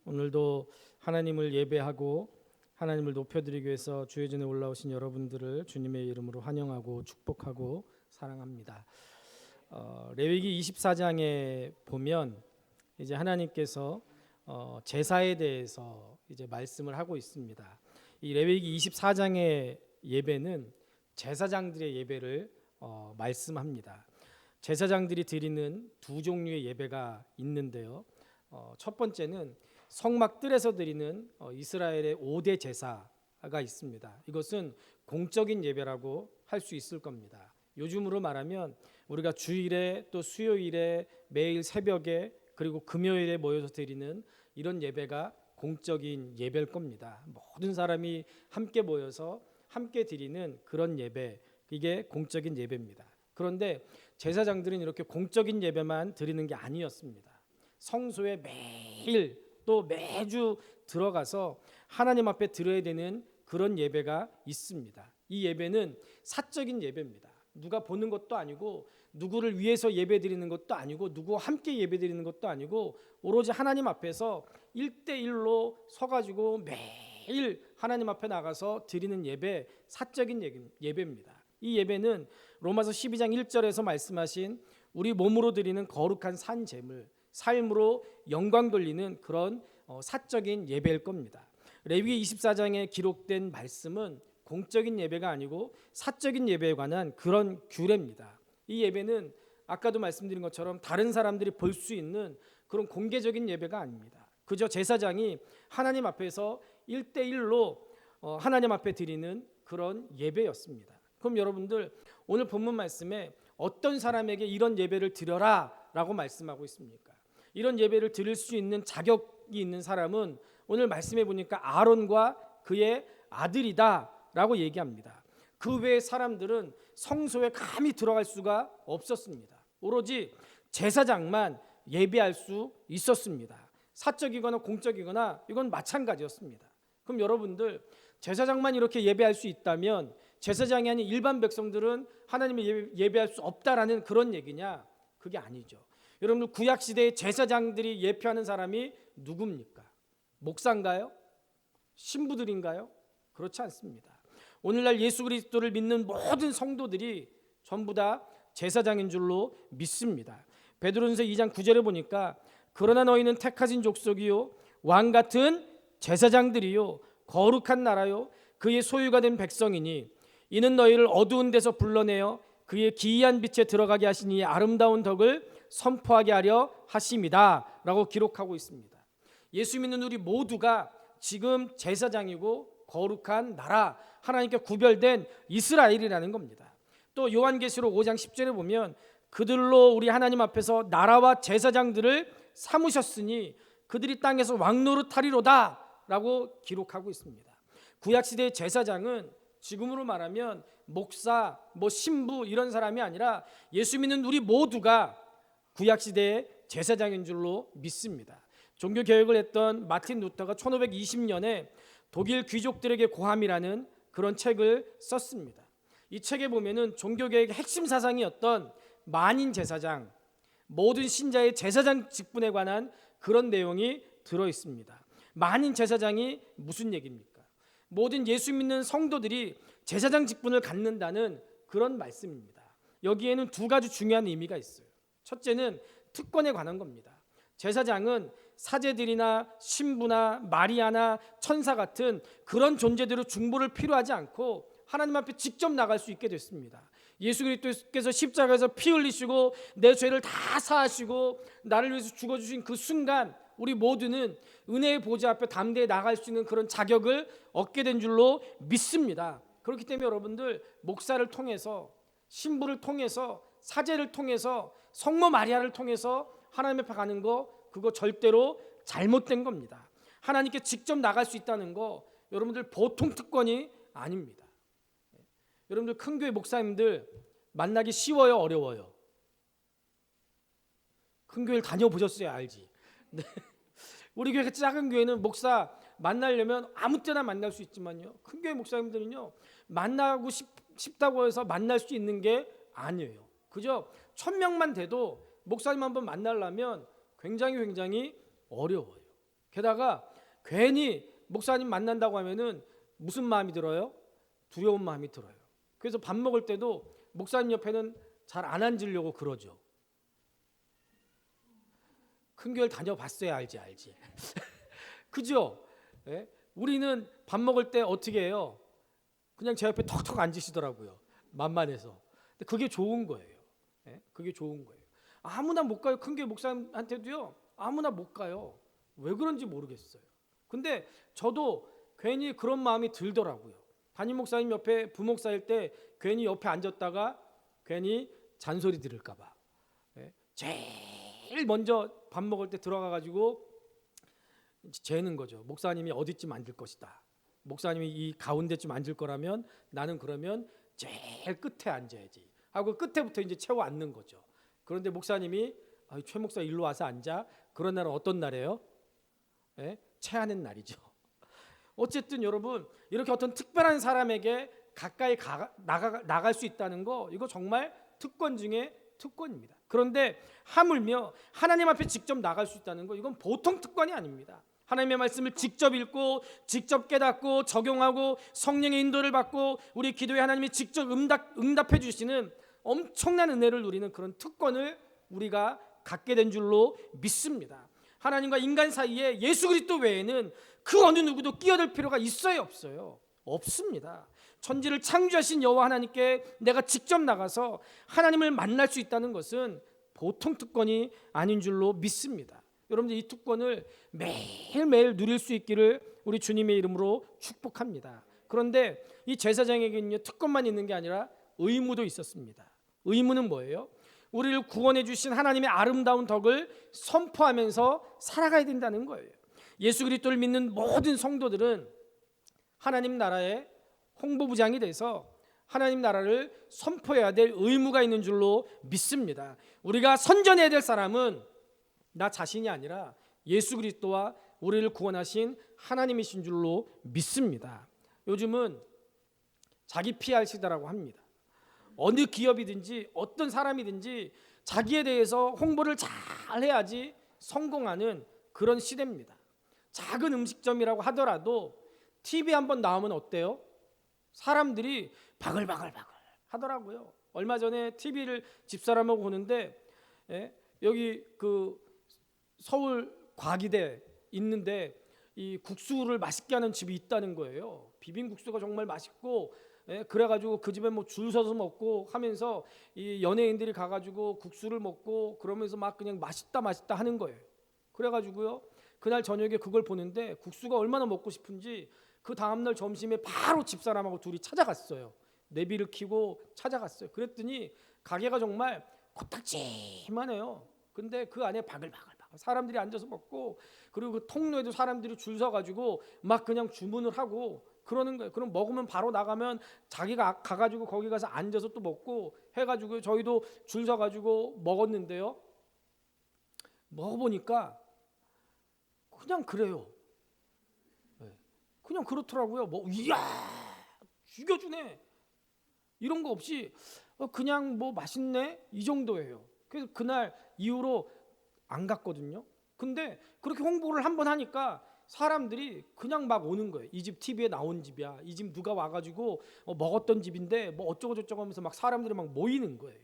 오늘도 하나님을 예배하고 하나님을 높여드리기 위해서 주의 전에 올라오신 여러분들을 주님의 이름으로 환영하고 축복하고 사랑합니다. 레위기 24장에 보면 이제 하나님께서 제사에 대해서 이제 말씀을 하고 있습니다. 이 레위기 24장의 예배는 제사장들의 예배를 말씀합니다. 제사장들이 드리는 두 종류의 예배가 있는데요. 첫 번째는 성막 뜰에서 드리는 이스라엘의 5대 제사가 있습니다. 이것은 공적인 예배라고 할 수 있을 겁니다. 요즘으로 말하면 우리가 주일에 또 수요일에 매일 새벽에 그리고 금요일에 모여서 드리는 이런 예배가 공적인 예배일 겁니다. 모든 사람이 함께 모여서 함께 드리는 그런 예배, 이게 공적인 예배입니다. 그런데 제사장들은 이렇게 공적인 예배만 드리는 게 아니었습니다. 성소에 매일 또 매주 들어가서 하나님 앞에 드려야 되는 그런 예배가 있습니다. 이 예배는 사적인 예배입니다. 누가 보는 것도 아니고 누구를 위해서 예배 드리는 것도 아니고 누구와 함께 예배 드리는 것도 아니고 오로지 하나님 앞에서 1대1로 서가지고 매일 하나님 앞에 나가서 드리는 예배, 사적인 예배입니다. 이 예배는 로마서 12장 1절에서 말씀하신 우리 몸으로 드리는 거룩한 산 제물, 삶으로 영광 돌리는 그런 사적인 예배일 겁니다. 레위기 24장에 기록된 말씀은 공적인 예배가 아니고 사적인 예배에 관한 그런 규례입니다. 이 예배는 아까도 말씀드린 것처럼 다른 사람들이 볼 수 있는 그런 공개적인 예배가 아닙니다. 그저 제사장이 하나님 앞에서 1대1로 하나님 앞에 드리는 그런 예배였습니다. 그럼 여러분들 오늘 본문 말씀에 어떤 사람에게 이런 예배를 드려라 라고 말씀하고 있습니까? 이런 예배를 드릴 수 있는 자격이 있는 사람은 오늘 말씀해 보니까 아론과 그의 아들이다 라고 얘기합니다. 그 외의 사람들은 성소에 감히 들어갈 수가 없었습니다. 오로지 제사장만 예배할 수 있었습니다. 사적이거나 공적이거나 이건 마찬가지였습니다. 그럼 여러분들 제사장만 이렇게 예배할 수 있다면 제사장이 아닌 일반 백성들은 하나님을 예배할 수 없다라는 그런 얘기냐? 그게 아니죠. 여러분들 구약시대의 제사장들이 예표하는 사람이 누굽니까? 목사인가요? 신부들인가요? 그렇지 않습니다. 오늘날 예수 그리스도를 믿는 모든 성도들이 전부 다 제사장인 줄로 믿습니다. 베드로전서 2장 9절에 보니까 그러나 너희는 택하신 족속이요 왕 같은 제사장들이요 거룩한 나라요 그의 소유가 된 백성이니 이는 너희를 어두운 데서 불러내어 그의 기이한 빛에 들어가게 하시니 아름다운 덕을 선포하게 하려 하심이다 라고 기록하고 있습니다. 예수 믿는 우리 모두가 지금 제사장이고 거룩한 나라, 하나님께 구별된 이스라엘이라는 겁니다. 또 요한계시록 5장 10절에 보면 그들로 우리 하나님 앞에서 나라와 제사장들을 삼으셨으니 그들이 땅에서 왕노릇하리로다 라고 기록하고 있습니다. 구약시대의 제사장은 지금으로 말하면 목사, 신부 이런 사람이 아니라 예수 믿는 우리 모두가 구약시대의 제사장인 줄로 믿습니다. 종교개혁을 했던 마틴 루터가 1520년에 독일 귀족들에게 고함이라는 그런 책을 썼습니다. 이 책에 보면은 종교개혁의 핵심 사상이었던 만인 제사장, 모든 신자의 제사장 직분에 관한 그런 내용이 들어있습니다. 만인 제사장이 무슨 얘기입니까? 모든 예수 믿는 성도들이 제사장 직분을 갖는다는 그런 말씀입니다. 여기에는 두 가지 중요한 의미가 있어요. 첫째는 특권에 관한 겁니다. 제사장은 사제들이나 신부나 마리아나 천사 같은 그런 존재들의 중보를 필요하지 않고 하나님 앞에 직접 나갈 수 있게 됐습니다. 예수 그리스도께서 십자가에서 피 흘리시고 내 죄를 다 사하시고 나를 위해서 죽어주신 그 순간 우리 모두는 은혜의 보좌 앞에 담대히 나갈 수 있는 그런 자격을 얻게 된 줄로 믿습니다. 그렇기 때문에 여러분들 목사를 통해서 신부를 통해서 사제를 통해서 성모 마리아를 통해서 하나님 앞에 가는 거 그거 절대로 잘못된 겁니다. 하나님께 직접 나갈 수 있다는 거 여러분들 보통 특권이 아닙니다. 여러분들 큰 교회 목사님들 만나기 쉬워요, 어려워요? 큰 교회를 다녀보셨어야 알지. 네. 우리 교회 작은 교회는 목사 만나려면 아무 때나 만날 수 있지만요, 큰 교회 목사님들은요 만나고 싶다고 해서 만날 수 있는 게 아니에요. 그죠? 1000명만 돼도 목사님 한번 만나려면 굉장히 어려워요. 게다가 괜히 목사님 만난다고 하면은 무슨 마음이 들어요? 두려운 마음이 들어요. 그래서 밥 먹을 때도 목사님 옆에는 잘 안 앉으려고 그러죠. 큰 교회를 다녀봤어야 알지. 그죠? 예? 우리는 밥 먹을 때 어떻게 해요? 그냥 제 옆에 턱턱 앉으시더라고요. 만만해서. 근데 그게 좋은 거예요. 예? 그게 좋은 거예요. 아무나 못 가요. 큰 교회 목사님한테도요. 아무나 못 가요. 왜 그런지 모르겠어요. 근데 저도 괜히 그런 마음이 들더라고요. 담임 목사님 옆에 부목사일 때 괜히 옆에 앉았다가 괜히 잔소리 들을까 봐. 예? 제일 먼저 밥 먹을 때 들어가 가지고 재는 거죠. 목사님이 어디쯤 앉을 것이다. 목사님이 이 가운데쯤 앉을 거라면 나는 그러면 제일 끝에 앉아야지 하고 끝에부터 이제 채워 앉는 거죠. 그런데 목사님이 최 목사 일로 와서 앉아. 그런 날은 어떤 날이에요? 예? 체하는 날이죠. 어쨌든 여러분 이렇게 어떤 특별한 사람에게 가까이 나갈 수 있다는 거 이거 정말 특권 중에 특권입니다. 그런데 하물며 하나님 앞에 직접 나갈 수 있다는 거 이건 보통 특권이 아닙니다. 하나님의 말씀을 직접 읽고 직접 깨닫고 적용하고 성령의 인도를 받고 우리 기도에 하나님이 직접 응답해 주시는 엄청난 은혜를 누리는 그런 특권을 우리가 갖게 된 줄로 믿습니다. 하나님과 인간 사이에 예수 그리스도 외에는 그 어느 누구도 끼어들 필요가 있어요 없어요? 없습니다. 천지를 창조하신 여호와 하나님께 내가 직접 나가서 하나님을 만날 수 있다는 것은 보통 특권이 아닌 줄로 믿습니다. 여러분들 이 특권을 매일매일 누릴 수 있기를 우리 주님의 이름으로 축복합니다. 그런데 이 제사장에게는요 특권만 있는 게 아니라 의무도 있었습니다. 의무는 뭐예요? 우리를 구원해 주신 하나님의 아름다운 덕을 선포하면서 살아가야 된다는 거예요. 예수 그리스도를 믿는 모든 성도들은 하나님 나라의 홍보부장이 돼서 하나님 나라를 선포해야 될 의무가 있는 줄로 믿습니다. 우리가 선전해야 될 사람은 나 자신이 아니라 예수 그리스도와 우리를 구원하신 하나님이신 줄로 믿습니다. 요즘은 자기 PR 시대라고 합니다. 어느 기업이든지 어떤 사람이든지 자기에 대해서 홍보를 잘 해야지 성공하는 그런 시대입니다. 작은 음식점이라고 하더라도 TV에 한번 나오면 어때요? 사람들이 바글바글 하더라고요. 얼마 전에 TV를 집사람하고 보는데 여기 그 서울 과기대 있는데 이 국수를 맛있게 하는 집이 있다는 거예요. 비빔국수가 정말 맛있고 그래가지고 그 집에 뭐 줄 서서 먹고 하면서 이 연예인들이 가가지고 국수를 먹고 그러면서 막 그냥 맛있다 하는 거예요. 그래가지고요 그날 저녁에 그걸 보는데 국수가 얼마나 먹고 싶은지 그 다음날 점심에 바로 집사람하고 둘이 찾아갔어요. 내비를 켜고 찾아갔어요. 그랬더니 가게가 정말 코딱지만해요. 근데 그 안에 바글바글 사람들이 앉아서 먹고 그리고 그 통로에도 사람들이 줄 서가지고 막 그냥 주문을 하고 그러는 거예요. 그럼 먹으면 바로 나가면 자기가 가가지고 거기 가서 앉아서 또 먹고 해가지고 저희도 줄 서가지고 먹었는데요. 먹어보니까 그냥 그래요. 그냥 그렇더라고요. 뭐 이야 죽여주네 이런 거 없이 그냥 뭐 맛있네 이 정도예요. 그래서 그날 이후로 안 갔거든요. 근데 그렇게 홍보를 한번 하니까 사람들이 그냥 막 오는 거예요. 이 집 TV에 나온 집이야. 이 집 누가 와가지고 먹었던 집인데 뭐 어쩌고 저쩌고 하면서 막 사람들이 막 모이는 거예요.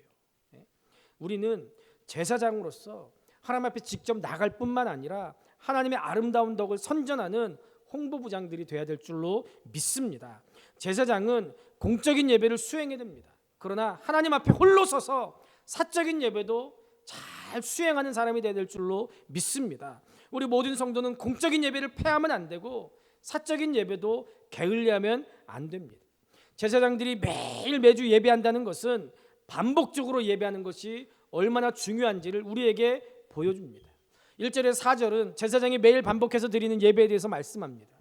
우리는 제사장으로서 하나님 앞에 직접 나갈 뿐만 아니라 하나님의 아름다운 덕을 선전하는 홍보부장들이 돼야 될 줄로 믿습니다. 제사장은 공적인 예배를 수행해야 됩니다. 그러나 하나님 앞에 홀로 서서 사적인 예배도 잘 수행하는 사람이 돼야 될 줄로 믿습니다. 우리 모든 성도는 공적인 예배를 폐하면 안 되고 사적인 예배도 게을리하면 안 됩니다. 제사장들이 매주 예배한다는 것은 반복적으로 예배하는 것이 얼마나 중요한지를 우리에게 보여줍니다. 1절에서 4절은 제사장이 매일 반복해서 드리는 예배에 대해서 말씀합니다.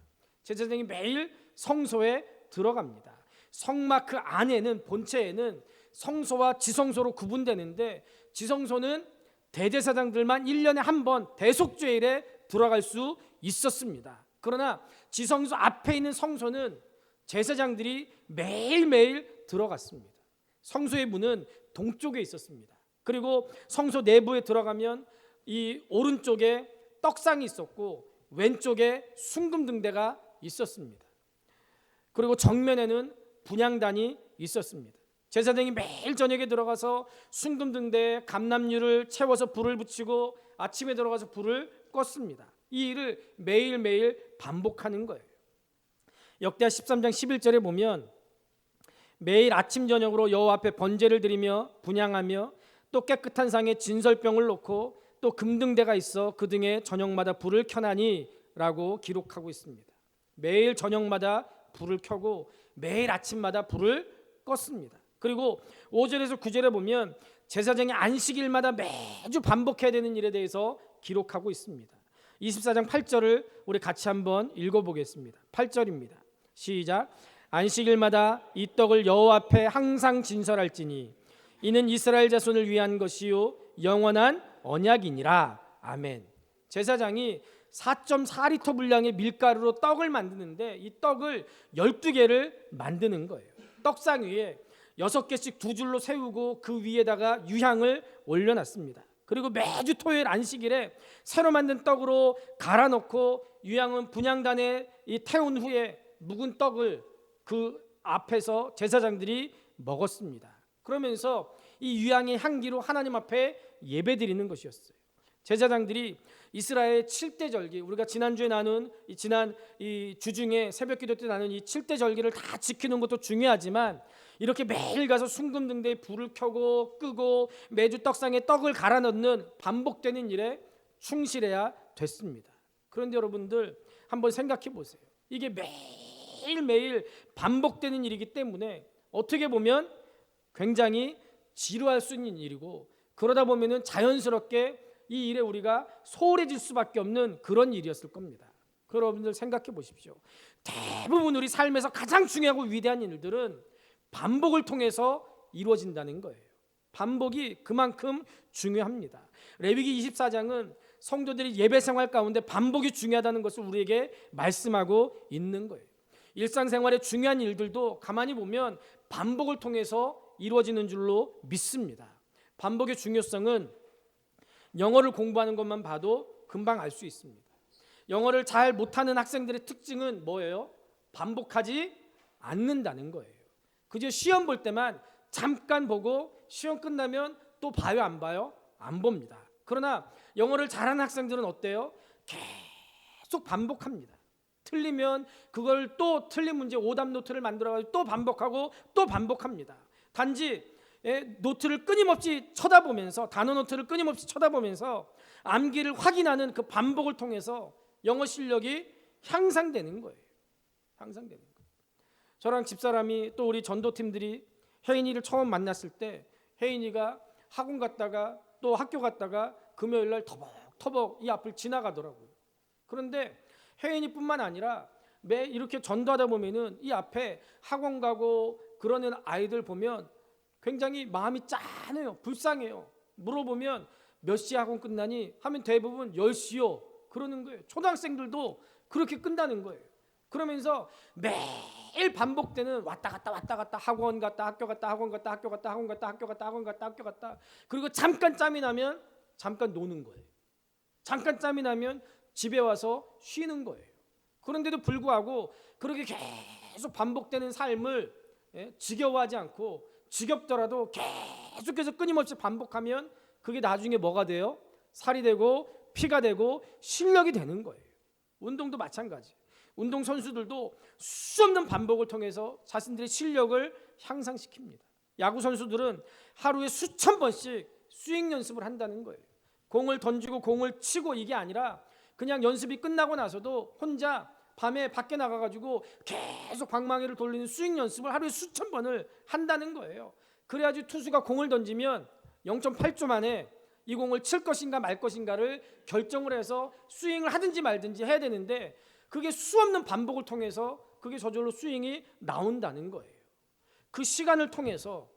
제사장이 매일 성소에 들어갑니다. 성막 그 안에는 본체에는 성소와 지성소로 구분되는데 지성소는 대제사장들만 1년에 한 번 대속죄일에 들어갈 수 있었습니다. 그러나 지성소 앞에 있는 성소는 제사장들이 매일매일 들어갔습니다. 성소의 문은 동쪽에 있었습니다. 그리고 성소 내부에 들어가면 이 오른쪽에 떡상이 있었고 왼쪽에 순금등대가 있었습니다. 그리고 정면에는 분향단이 있었습니다. 제사장이 매일 저녁에 들어가서 순금등대에 감람류를 채워서 불을 붙이고 아침에 들어가서 불을 껐습니다. 이 일을 매일매일 반복하는 거예요. 역대하 13장 11절에 보면 매일 아침 저녁으로 여호와 앞에 번제를 드리며 분향하며 또 깨끗한 상에 진설병을 놓고 또 금등대가 있어 그 등에 저녁마다 불을 켜나니 라고 기록하고 있습니다. 매일 저녁마다 불을 켜고 매일 아침마다 불을 껐습니다. 그리고 5절에서 9절에 보면 제사장이 안식일마다 매주 반복해야 되는 일에 대해서 기록하고 있습니다. 24장 8절을 우리 같이 한번 읽어보겠습니다. 8절입니다. 시작. 안식일마다 이 떡을 여호와 앞에 항상 진설할지니 이는 이스라엘 자손을 위한 것이요 영원한 언약이니라. 아멘. 제사장이 4.4리터 분량의 밀가루로 떡을 만드는데 이 떡을 12개를 만드는 거예요. 떡상 위에 6개씩 두 줄로 세우고 그 위에다가 유향을 올려놨습니다. 그리고 매주 토요일 안식일에 새로 만든 떡으로 갈아 넣고 유향은 분향단에 태운 후에 묵은 떡을 그 앞에서 제사장들이 먹었습니다. 그러면서 이 유향의 향기로 하나님 앞에 예배드리는 것이었어요. 제사장들이 이스라엘 7대 절기, 우리가 지난주에 나눈 지난 이 주중에 새벽기도 때 나눈 이 7대 절기를 다 지키는 것도 중요하지만 이렇게 매일 가서 순금등대에 불을 켜고 끄고 매주 떡상에 떡을 갈아 넣는 반복되는 일에 충실해야 됐습니다. 그런데 여러분들 한번 생각해 보세요. 이게 매일매일 반복되는 일이기 때문에 어떻게 보면 굉장히 지루할 수 있는 일이고 그러다 보면은 자연스럽게 이 일에 우리가 소홀해질 수밖에 없는 그런 일이었을 겁니다. 여러분들 생각해 보십시오. 대부분 우리 삶에서 가장 중요하고 위대한 일들은 반복을 통해서 이루어진다는 거예요. 반복이 그만큼 중요합니다. 레위기 24장은 성도들이 예배 생활 가운데 반복이 중요하다는 것을 우리에게 말씀하고 있는 거예요. 일상생활의 중요한 일들도 가만히 보면 반복을 통해서 이루어지는 줄로 믿습니다. 반복의 중요성은 영어를 공부하는 것만 봐도 금방 알 수 있습니다. 영어를 잘 못하는 학생들의 특징은 뭐예요? 반복하지 않는다는 거예요. 그저 시험 볼 때만 잠깐 보고 시험 끝나면 또 봐요, 안 봐요? 안 봅니다. 그러나 영어를 잘하는 학생들은 어때요? 계속 반복합니다. 틀리면 그걸 또 틀린 문제 오답 노트를 만들어가지고 또 반복하고 또 반복합니다. 단지 노트를 끊임없이 쳐다보면서 단어 노트를 끊임없이 쳐다보면서 암기를 확인하는 그 반복을 통해서 영어 실력이 향상되는 거예요. 향상되는 거예요. 저랑 집사람이 또 우리 전도팀들이 혜인이를 처음 만났을 때 혜인이가 학원 갔다가 또 학교 갔다가 금요일 날 터벅터벅 이 앞을 지나가더라고요. 그런데 혜인이뿐만 아니라 매 이렇게 전도하다 보면은 이 앞에 학원 가고 그러는 아이들 보면 굉장히 마음이 짠해요. 불쌍해요. 물어보면 몇 시에 학원 끝나니 하면 대부분 10시요 그러는 거예요. 초등학생들도 그렇게 끝나는 거예요. 그러면서 매일 반복되는 왔다 갔다 학원 갔다 학교 갔다 학원 갔다 학교 갔다 학원 갔다 학교 갔다 학원 갔다 학교 갔다 그리고 잠깐 짬이 나면 잠깐 노는 거예요. 잠깐 짬이 나면 집에 와서 쉬는 거예요. 그런데도 불구하고 그렇게 계속 반복되는 삶을 지겨워하지 않고 지겹더라도 계속해서 끊임없이 반복하면 그게 나중에 뭐가 돼요? 살이 되고 피가 되고 실력이 되는 거예요. 운동도 마찬가지. 운동 선수들도 수없는 반복을 통해서 자신들의 실력을 향상시킵니다. 야구 선수들은 하루에 수천 번씩 스윙 연습을 한다는 거예요. 공을 던지고 공을 치고 이게 아니라 그냥 연습이 끝나고 나서도 혼자 밤에 밖에 나가가지고 계속 방망이를 돌리는 스윙 연습을 하루에 수천 번을 한다는 거예요. 그래야지 투수가 공을 던지면 0.8초 만에 이 공을 칠 것인가 말 것인가를 결정을 해서 스윙을 하든지 말든지 해야 되는데 그게 수없는 반복을 통해서 그게 저절로 스윙이 나온다는 거예요. 그 시간을 통해서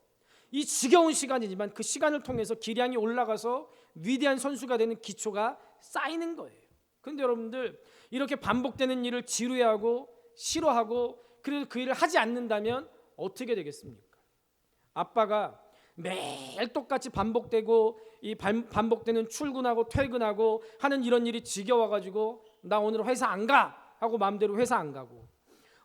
이 지겨운 시간이지만 그 시간을 통해서 기량이 올라가서 위대한 선수가 되는 기초가 쌓이는 거예요. 그런데 여러분들 이렇게 반복되는 일을 지루해하고 싫어하고 그래도 그 일을 하지 않는다면 어떻게 되겠습니까? 아빠가 매일 똑같이 반복되고 이 반복되는 출근하고 퇴근하고 하는 이런 일이 지겨워가지고 나 오늘 회사 안 가 하고 마음대로 회사 안 가고,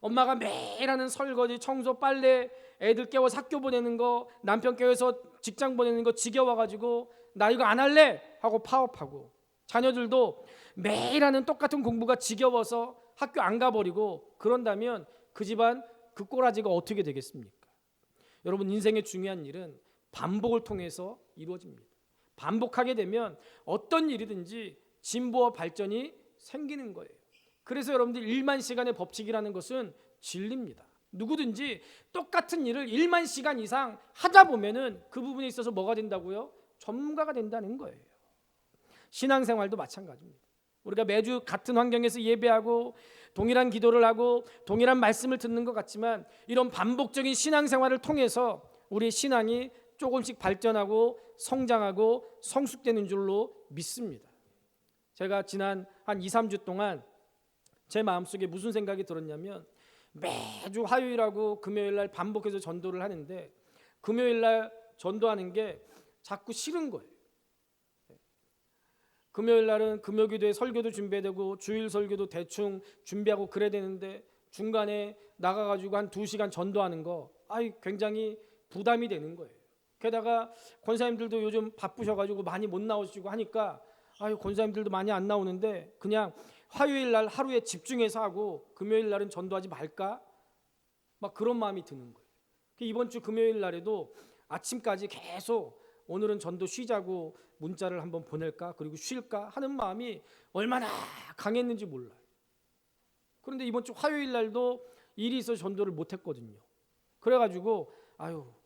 엄마가 매일 하는 설거지, 청소, 빨래, 애들 깨워서 학교 보내는 거, 남편 깨워서 직장 보내는 거 지겨워가지고 나 이거 안 할래 하고 파업하고, 자녀들도 매일 하는 똑같은 공부가 지겨워서 학교 안 가버리고, 그런다면 그 집안 그 꼬라지가 어떻게 되겠습니까? 여러분, 인생의 중요한 일은 반복을 통해서 이루어집니다. 반복하게 되면 어떤 일이든지 진보와 발전이 생기는 거예요. 그래서 여러분들 1만 시간의 법칙이라는 것은 진리입니다. 누구든지 똑같은 일을 1만 시간 이상 하다 보면은 그 부분에 있어서 뭐가 된다고요? 전문가가 된다는 거예요. 신앙생활도 마찬가지입니다. 우리가 매주 같은 환경에서 예배하고 동일한 기도를 하고 동일한 말씀을 듣는 것 같지만, 이런 반복적인 신앙생활을 통해서 우리의 신앙이 조금씩 발전하고 성장하고 성숙되는 줄로 믿습니다. 제가 지난 한 2, 3주 동안 제 마음속에 무슨 생각이 들었냐면, 매주 화요일하고 금요일날 반복해서 전도를 하는데 금요일날 전도하는 게 자꾸 싫은 거예요. 금요일날은 금요기도에 설교도 준비해야 되고 주일 설교도 대충 준비하고 그래야 되는데, 중간에 나가가지고 한 2시간 전도하는 거 굉장히 부담이 되는 거예요. 게다가 권사님들도 요즘 바쁘셔가지고 많이 못 나오시고 하니까 권사님들도 많이 안 나오는데 그냥 화요일 날 하루에 집중해서 하고 금요일 날은 전도하지 말까? 막 그런 마음이 드는 거예요. 이번 주 금요일 날에도 아침까지 계속 오늘은 전도 쉬자고 문자를 한번 보낼까? 그리고 쉴까? 하는 마음이 얼마나 강했는지 몰라요. 그런데 이번 주 화요일 날도 일이 있어서 전도를 못 했거든요. 그래가지고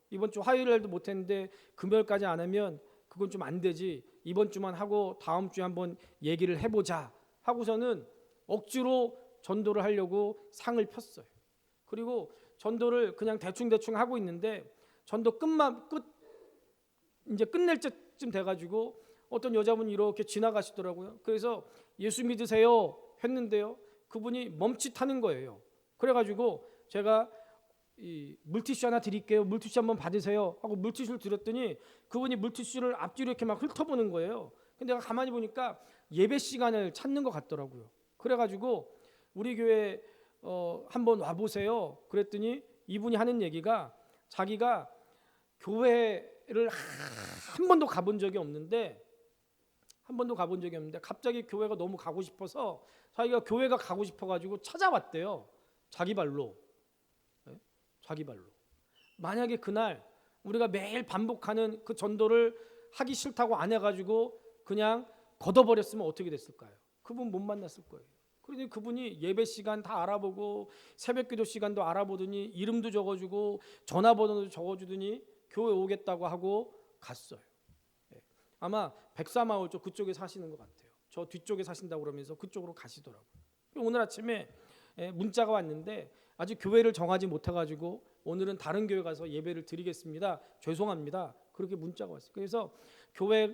이번 주 화요일 날도 못 했는데 금요일까지 안 하면 그건 좀 안 되지. 이번 주만 하고 다음 주에 한번 얘기를 해보자 하고서는 억지로 전도를 하려고 상을 폈어요. 그리고 전도를 그냥 대충 하고 있는데 전도 이제 끝낼 때쯤 돼가지고 어떤 여자분이 이렇게 지나가시더라고요. 그래서 예수 믿으세요 했는데요, 그분이 멈칫하는 거예요. 그래가지고 제가 이 물티슈 하나 드릴게요, 물티슈 한번 받으세요 하고 물티슈를 드렸더니 그분이 물티슈를 앞뒤로 이렇게 막 훑어보는 거예요. 근데 내가 가만히 보니까 예배 시간을 찾는 것 같더라고요. 그래가지고 우리 교회 한번 와보세요 그랬더니 이분이 하는 얘기가, 자기가 교회를 한 번도 가본 적이 없는데 갑자기 교회가 너무 가고 싶어서 자기가 교회가 가고 싶어가지고 찾아왔대요. 자기 발로. 만약에 그날 우리가 매일 반복하는 그 전도를 하기 싫다고 안 해가지고 그냥 걷어버렸으면 어떻게 됐을까요? 그분 못 만났을 거예요. 그러니 그분이 예배 시간 다 알아보고 새벽기도 시간도 알아보더니 이름도 적어주고 전화번호도 적어주더니 교회 오겠다고 하고 갔어요. 아마 백사마을 쪽 그쪽에 사시는 것 같아요. 저 뒤쪽에 사신다고 그러면서 그쪽으로 가시더라고요. 오늘 아침에 문자가 왔는데 아직 교회를 정하지 못해가지고 오늘은 다른 교회 가서 예배를 드리겠습니다. 죄송합니다. 그렇게 문자가 왔어요. 그래서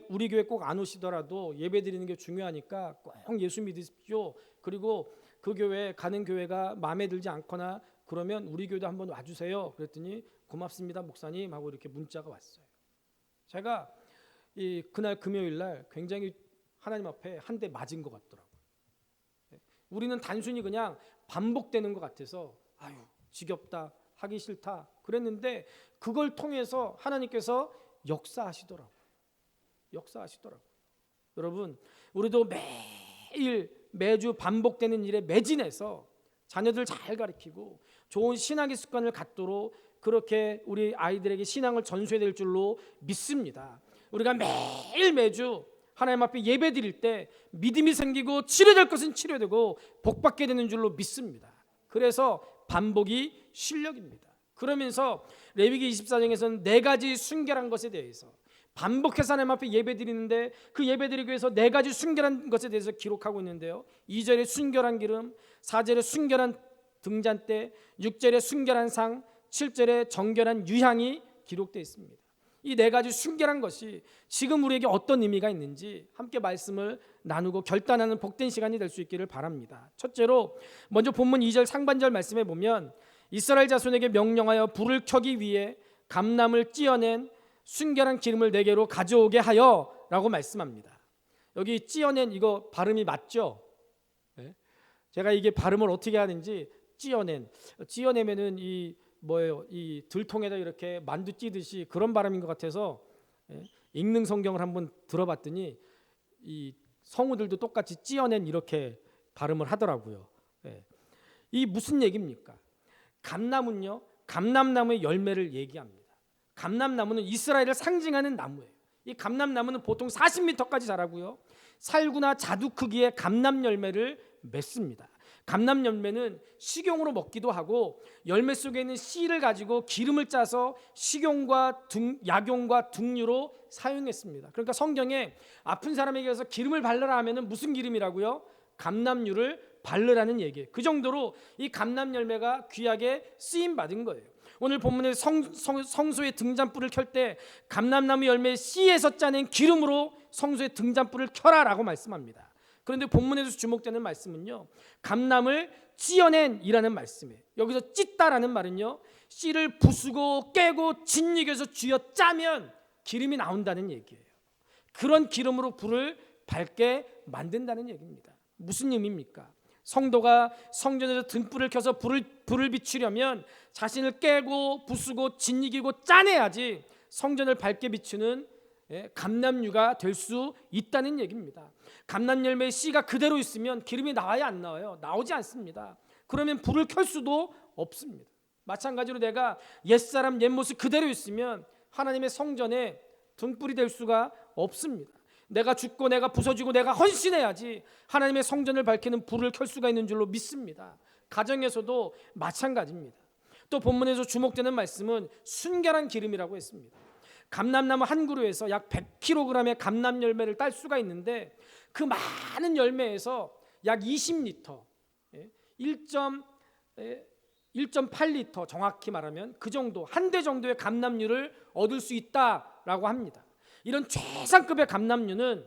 우리 교회 꼭 안 오시더라도 예배 드리는 게 중요하니까 꼭 예수 믿으십시오. 그리고 그 교회 가는 교회가 마음에 들지 않거나 그러면 우리 교회도 한번 와주세요. 그랬더니 고맙습니다 목사님 하고 이렇게 문자가 왔어요. 제가 그날 금요일 날 굉장히 하나님 앞에 한 대 맞은 것 같더라고요. 우리는 단순히 그냥 반복되는 것 같아서 지겹다, 하기 싫다 그랬는데 그걸 통해서 하나님께서 역사하시더라고요. 여러분, 우리도 매주 반복되는 일에 매진해서 자녀들 잘 가르치고 좋은 신앙의 습관을 갖도록 그렇게 우리 아이들에게 신앙을 전수해야 될 줄로 믿습니다. 우리가 매주 하나님 앞에 예배 드릴 때 믿음이 생기고 치료될 것은 치료되고 복받게 되는 줄로 믿습니다. 그래서 반복이 실력입니다. 그러면서 레위기 24장에서는 4가지 순결한 것에 대해서 반복해서 하나님 앞에 예배 드리는데 그 예배 드리기 위해서 4가지 순결한 것에 대해서 기록하고 있는데요, 2절에 순결한 기름, 4절에 순결한 등잔대, 6절에 순결한 상, 7절에 정결한 유향이 기록되어 있습니다. 이 4가지 순결한 것이 지금 우리에게 어떤 의미가 있는지 함께 말씀을 나누고 결단하는 복된 시간이 될 수 있기를 바랍니다. 첫째로 먼저 본문 2절 상반절 말씀에 보면 이스라엘 자손에게 명령하여 불을 켜기 위해 감람을 찧어낸 순결한 기름을 4개로 가져오게 하여 라고 말씀합니다. 여기 찧어낸 이거 발음이 맞죠? 네? 제가 이게 발음을 어떻게 하는지 찌어내면은 이 뭐예요? 이 들통에다 이렇게 만두 찌듯이 그런 발음인 것 같아서 읽는 성경을 한번 들어봤더니 이 성우들도 똑같이 찌어낸 이렇게 발음을 하더라고요. 이 무슨 얘기입니까? 감람은요, 감람나무의 열매를 얘기합니다. 감람나무는 이스라엘을 상징하는 나무예요. 이 감람나무는 보통 40m까지 자라고요, 살구나 자두 크기의 감람 열매를 맺습니다. 감람 열매는 식용으로 먹기도 하고 열매 속에 있는 씨를 가지고 기름을 짜서 식용과 약용과 등유로 사용했습니다. 그러니까 성경에 아픈 사람에게서 기름을 바르라 하면은 무슨 기름이라고요? 감람유를 바르라는 얘기예요. 그 정도로 이 감람 열매가 귀하게 쓰임 받은 거예요. 오늘 본문에 성소의 등잔불을 켤 때 감람나무 열매의 씨에서 짜낸 기름으로 성소의 등잔불을 켜라라고 말씀합니다. 그런데 본문에서 주목되는 말씀은요, 감람을 찌어낸이라는 말씀이에요. 여기서 찢다라는 말은요, 씨를 부수고 깨고 짓이겨서 쥐어 짜면 기름이 나온다는 얘기예요. 그런 기름으로 불을 밝게 만든다는 얘기입니다. 무슨 의미입니까? 성도가 성전에서 등불을 켜서 불을 비추려면 자신을 깨고 부수고 짓이기고 짜내야지 성전을 밝게 비추는 감람유가 될 수 있다는 얘기입니다. 감람 열매의 씨가 그대로 있으면 기름이 나와야 안 나와요? 나오지 않습니다. 그러면 불을 켤 수도 없습니다. 마찬가지로 내가 옛사람 옛모습 그대로 있으면 하나님의 성전에 등불이 될 수가 없습니다. 내가 죽고 내가 부서지고 내가 헌신해야지 하나님의 성전을 밝히는 불을 켤 수가 있는 줄로 믿습니다. 가정에서도 마찬가지입니다. 또 본문에서 주목되는 말씀은 순결한 기름이라고 했습니다. 감람나무 한 그루에서 약 100kg의 감람 열매를 딸 수가 있는데 그 많은 열매에서 약 20리터, 1.8리터 정확히 말하면 그 정도, 한 대 정도의 감람유를 얻을 수 있다라고 합니다. 이런 최상급의 감람유는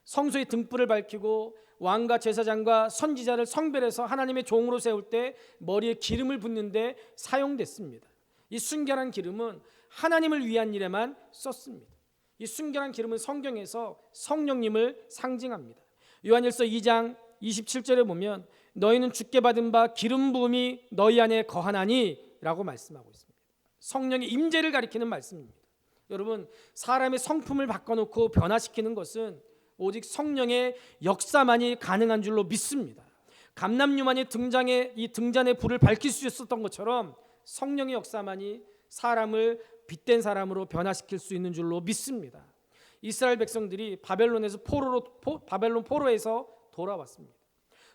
성소의 등불을 밝히고 왕과 제사장과 선지자를 성별해서 하나님의 종으로 세울 때 머리에 기름을 붓는 데 사용됐습니다. 이 순결한 기름은 하나님을 위한 일에만 썼습니다. 이 순결한 기름은 성경에서 성령님을 상징합니다. 요한일서 2장 27절에 보면 너희는 주께 받은 바 기름 부음이 너희 안에 거하나니 라고 말씀하고 있습니다. 성령의 임재를 가리키는 말씀입니다. 여러분, 사람의 성품을 바꿔놓고 변화시키는 것은 오직 성령의 역사만이 가능한 줄로 믿습니다. 감람유만이 등잔의 불을 밝힐 수 있었던 것처럼 성령의 역사만이 사람을 빛된 사람으로 변화시킬 수 있는 줄로 믿습니다. 이스라엘 백성들이 바벨론 포로에서 돌아왔습니다.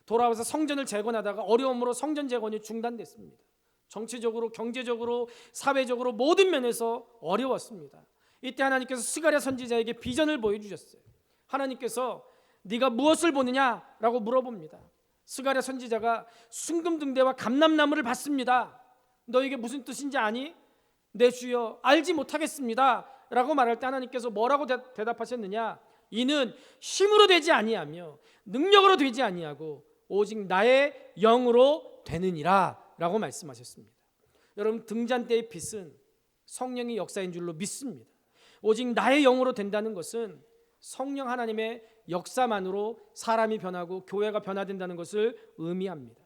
돌아와서 성전을 재건하다가 어려움으로 성전 재건이 중단됐습니다. 정치적으로, 경제적으로, 사회적으로 모든 면에서 어려웠습니다. 이때 하나님께서 스가랴 선지자에게 비전을 보여주셨어요. 하나님께서 네가 무엇을 보느냐라고 물어봅니다. 스가랴 선지자가 순금등대와 감람나무를 봤습니다. 너에게 무슨 뜻인지 아니? 내 주여 알지 못하겠습니다 라고 말할 때 하나님께서 뭐라고 대답하셨느냐? 이는 힘으로 되지 아니하며 능력으로 되지 아니하고 오직 나의 영으로 되느니라 라고 말씀하셨습니다. 여러분, 등잔대의 빛은 성령의 역사인 줄로 믿습니다. 오직 나의 영으로 된다는 것은 성령 하나님의 역사만으로 사람이 변하고 교회가 변화된다는 것을 의미합니다.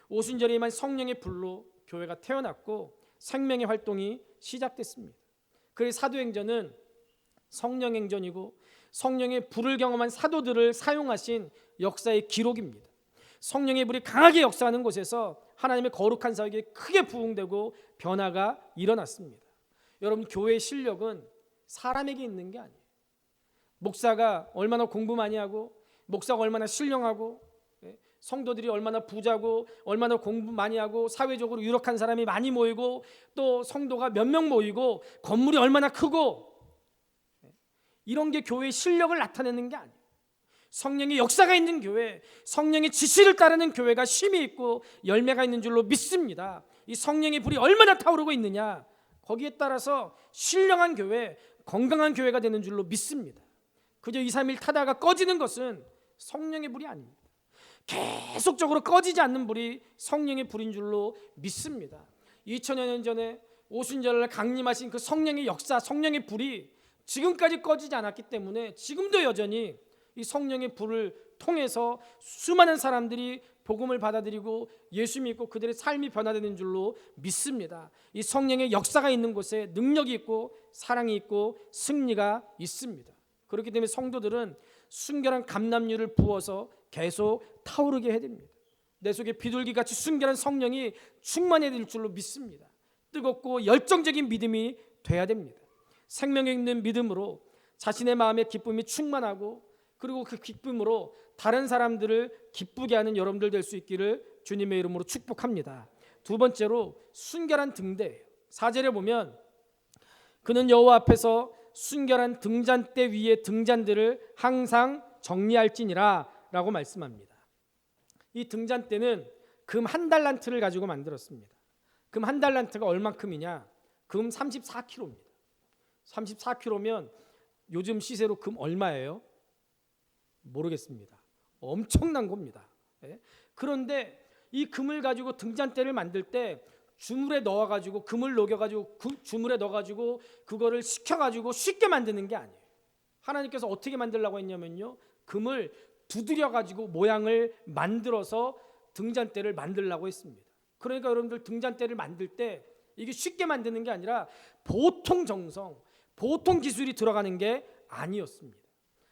오순절에 임한 성령의 불로 교회가 태어났고 생명의 활동이 시작됐습니다. 그래서 사도행전은 성령행전이고 성령의 불을 경험한 사도들을 사용하신 역사의 기록입니다. 성령의 불이 강하게 역사하는 곳에서 하나님의 거룩한 사역이 크게 부흥되고 변화가 일어났습니다. 여러분, 교회의 실력은 사람에게 있는 게 아니에요. 목사가 얼마나 공부 많이 하고 목사가 얼마나 신령하고 성도들이 얼마나 부자고 얼마나 공부 많이 하고 사회적으로 유력한 사람이 많이 모이고 또 성도가 몇 명 모이고 건물이 얼마나 크고 이런 게 교회의 실력을 나타내는 게 아니에요. 성령의 역사가 있는 교회, 성령의 지시를 따르는 교회가 쉼이 있고 열매가 있는 줄로 믿습니다. 이 성령의 불이 얼마나 타오르고 있느냐, 거기에 따라서 신령한 교회, 건강한 교회가 되는 줄로 믿습니다. 그저 2, 3일 타다가 꺼지는 것은 성령의 불이 아닙니다. 계속적으로 꺼지지 않는 불이 성령의 불인 줄로 믿습니다. 2000여 년 전에 오순절을 강림하신 그 성령의 역사, 성령의 불이 지금까지 꺼지지 않았기 때문에 지금도 여전히 이 성령의 불을 통해서 수많은 사람들이 복음을 받아들이고 예수 믿고 그들의 삶이 변화되는 줄로 믿습니다. 이 성령의 역사가 있는 곳에 능력이 있고 사랑이 있고 승리가 있습니다. 그렇기 때문에 성도들은 순결한 감람유를 부어서 계속 타오르게 해야 됩니다. 내 속에 비둘기같이 순결한 성령이 충만해야 될 줄로 믿습니다. 뜨겁고 열정적인 믿음이 돼야 됩니다. 생명에 있는 믿음으로 자신의 마음의 기쁨이 충만하고 그리고 그 기쁨으로 다른 사람들을 기쁘게 하는 여러분들 될 수 있기를 주님의 이름으로 축복합니다. 두 번째로 순결한 등대예요. 4절에 보면 그는 여호와 앞에서 순결한 등잔대 위에 등잔들을 항상 정리할지니라 라고 말씀합니다. 이 등잔대는 금 한 달란트를 가지고 만들었습니다. 금 한 달란트가 얼만큼이냐? 금 34kg입니다. 34kg면 요즘 시세로 금 얼마예요? 모르겠습니다. 엄청난 겁니다. 그런데 이 금을 가지고 등잔대를 만들 때 주물에 넣어가지고 금을 녹여가지고 주물에 넣어가지고 그거를 식혀가지고 쉽게 만드는 게 아니에요. 하나님께서 어떻게 만들려고 했냐면요, 금을 두드려가지고 모양을 만들어서 등잔대를 만들려고 했습니다. 그러니까 여러분들 등잔대를 만들 때 이게 쉽게 만드는 게 아니라 보통 정성, 보통 기술이 들어가는 게 아니었습니다.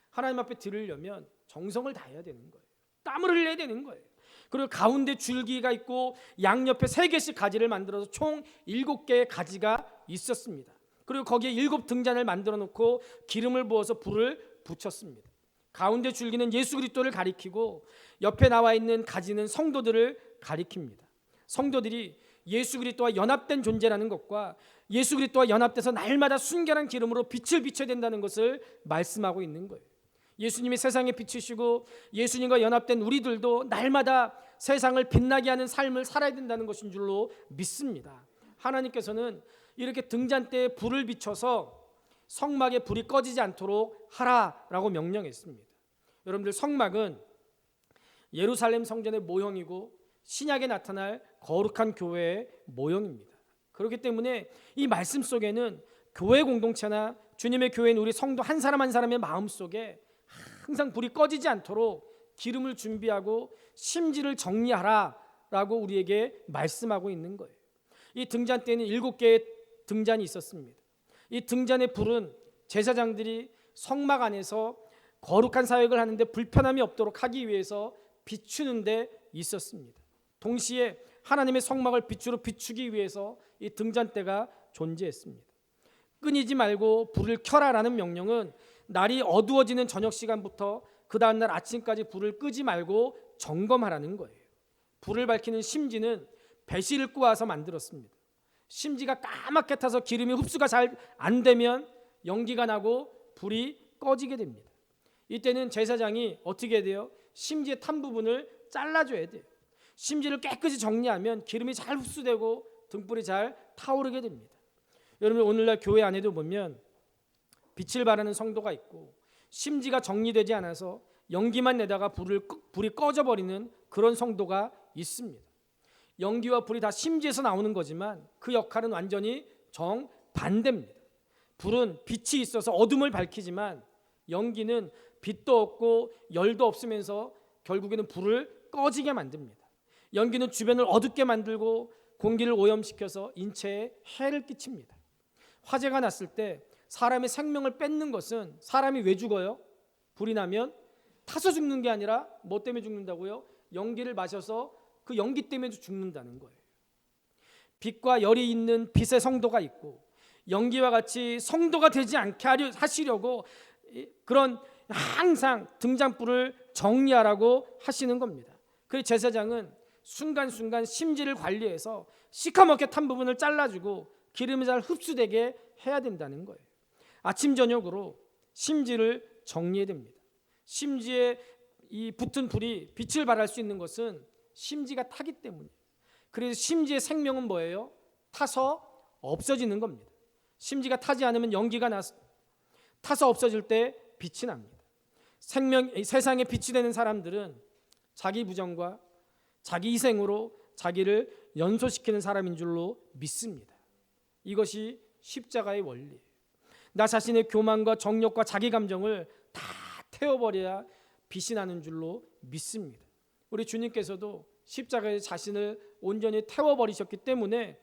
하나님 앞에 드리려면 정성을 다해야 되는 거예요. 땀을 흘려야 되는 거예요. 그리고 가운데 줄기가 있고 양옆에 3개씩 가지를 만들어서 총 7개의 가지가 있었습니다. 그리고 거기에 7 등잔을 만들어 놓고 기름을 부어서 불을 붙였습니다. 가운데 줄기는 예수 그리스도를 가리키고 옆에 나와 있는 가지는 성도들을 가리킵니다. 성도들이 예수 그리스도와 연합된 존재라는 것과 예수 그리스도와 연합돼서 날마다 순결한 기름으로 빛을 비춰야 된다는 것을 말씀하고 있는 거예요. 예수님이 세상에 비추시고 예수님과 연합된 우리들도 날마다 세상을 빛나게 하는 삶을 살아야 된다는 것인 줄로 믿습니다. 하나님께서는 이렇게 등잔대에 불을 비춰서 성막에 불이 꺼지지 않도록 하라라고 명령했습니다. 여러분들, 성막은 예루살렘 성전의 모형이고 신약에 나타날 거룩한 교회의 모형입니다. 그렇기 때문에 이 말씀 속에는 교회 공동체나 주님의 교회인 우리 성도 한 사람 한 사람의 마음속에 항상 불이 꺼지지 않도록 기름을 준비하고 심지를 정리하라라고 우리에게 말씀하고 있는 거예요. 이 등잔대에는 7개의 등잔이 있었습니다. 이 등잔의 불은 제사장들이 성막 안에서 거룩한 사역을 하는데 불편함이 없도록 하기 위해서 비추는 데 있었습니다. 동시에 하나님의 성막을 빛으로 비추기 위해서 이 등잔대가 존재했습니다. 끊이지 말고 불을 켜라라는 명령은 날이 어두워지는 저녁 시간부터 그 다음날 아침까지 불을 끄지 말고 점검하라는 거예요. 불을 밝히는 심지는 배실을 구워서 만들었습니다. 심지가 까맣게 타서 기름이 흡수가 잘 안 되면 연기가 나고 불이 꺼지게 됩니다. 이때는 제사장이 어떻게 해야 돼요? 심지의 탄 부분을 잘라줘야 돼요. 심지를 깨끗이 정리하면 기름이 잘 흡수되고 등불이 잘 타오르게 됩니다. 여러분, 오늘날 교회 안에도 보면 빛을 발하는 성도가 있고 심지가 정리되지 않아서 연기만 내다가 불이 꺼져버리는 그런 성도가 있습니다. 연기와 불이 다 심지에서 나오는 거지만 그 역할은 완전히 정반대입니다. 불은 빛이 있어서 어둠을 밝히지만 연기는 빛도 없고 열도 없으면서 결국에는 불을 꺼지게 만듭니다. 연기는 주변을 어둡게 만들고 공기를 오염시켜서 인체에 해를 끼칩니다. 화재가 났을 때 사람의 생명을 뺏는 것은, 사람이 왜 죽어요? 불이 나면 타서 죽는 게 아니라 뭐 때문에 죽는다고요? 연기를 마셔서 그 연기 때문에 죽는다는 거예요. 빛과 열이 있는 빛의 성도가 있고 연기와 같이 성도가 되지 않게 하시려고 그런 항상 등잔불을 정리하라고 하시는 겁니다. 그래서 제사장은 순간순간 심지를 관리해서 시커멓게 탄 부분을 잘라주고 기름이 잘 흡수되게 해야 된다는 거예요. 아침 저녁으로 심지를 정리해야 됩니다. 심지에 이 붙은 불이 빛을 발할 수 있는 것은 심지가 타기 때문이에요. 그래서 심지의 생명은 뭐예요? 타서 없어지는 겁니다. 심지가 타지 않으면 연기가 타서 없어질 때 빛이 납니다. 세상에 빛이 되는 사람들은 자기 부정과 자기 희생으로 자기를 연소시키는 사람인 줄로 믿습니다. 이것이 십자가의 원리예요. 나 자신의 교만과 정욕과 자기 감정을 다 태워버려야 빛이 나는 줄로 믿습니다. 우리 주님께서도 십자가에 자신을 온전히 태워버리셨기 때문에